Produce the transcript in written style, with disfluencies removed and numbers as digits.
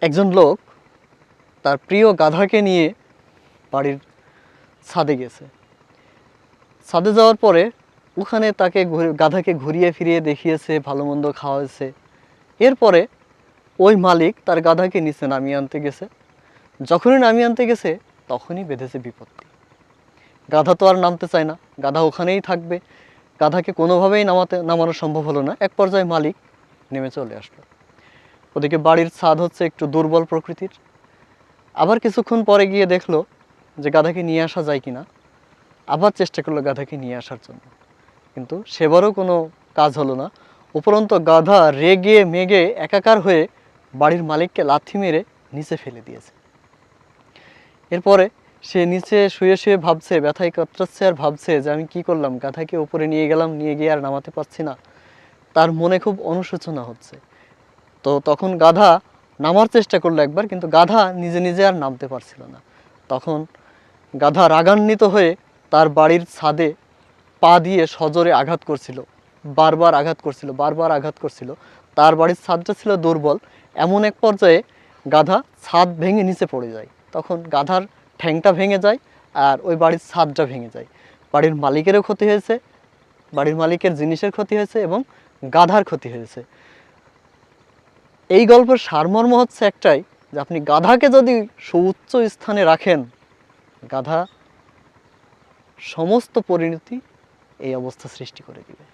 একজন লোক তার প্রিয় গাধাকে নিয়ে বাড়ির ছাদে গেছে। ছাদে যাওয়ার পরে ওখানে তাকে গাধাকে ঘুরিয়ে ফিরিয়ে দেখিয়েছে, ভালো মন্দ খাওয়াইছে। এরপরে ওই মালিক তার গাধাকে নিচে নামিয়ে আনতে গেছে। যখনই নামিয়ে আনতে গেছে তখনই বেঁধেছে বিপত্তি। গাধা তো আর নামতে চায় না, গাধা ওখানেই থাকবে। গাধাকে কোনোভাবেই নামানো সম্ভব হলো না। এক পর্যায়ে মালিক নেমে চলে আসলো। ওদিকে বাড়ির ছাদ হচ্ছে একটু দুর্বল প্রকৃতির। আবার কিছুক্ষণ পরে গিয়ে দেখলো যে গাধাকে নিয়ে আসা যায় কিনা। আবার চেষ্টা করলো গাধাকে নিয়ে আসার জন্য, কিন্তু সেবারও কোনো কাজ হলো না। উপরন্তু গাধা রেগে মেগে একাকার হয়ে বাড়ির মালিককে লাথি মেরে নিচে ফেলে দিয়েছে। এরপরে সে নিচে শুয়ে শুয়ে ভাবছে, ব্যথায় কাতরাচ্ছে আর ভাবছে যে আমি কি করলাম, গাধাকে উপরে নিয়ে গেলাম, নিয়ে গিয়ে আর নামাতে পারছি না। তার মনে খুব অনুশোচনা হচ্ছে। তো তখন গাধা নামার চেষ্টা করলো একবার, কিন্তু গাধা নিজে নিজে আর নামতে পারছিল না। তখন গাধা রাগান্বিত হয়ে তার বাড়ির ছাদে পা দিয়ে সজোরে আঘাত করছিল, বারবার আঘাত করছিল। তার বাড়ির ছাদটা ছিল দুর্বল। এমন এক পর্যায়ে গাধা ছাদ ভেঙে নিচে পড়ে যায়। তখন গাধার ঠ্যাংটা ভেঙে যায় আর ওই বাড়ির ছাদটা ভেঙে যায়। বাড়ির মালিকেরও ক্ষতি হয়েছে, বাড়ির মালিকের জিনিসের ক্ষতি হয়েছে এবং গাধার ক্ষতি হয়েছে। এই গল্পের সারমর্ম হচ্ছে একটাই, যে আপনি গাধাকে যদি সুউচ্চ স্থানে রাখেন, গাধা সমস্ত পরিণতি এই অবস্থা সৃষ্টি করে দিবে।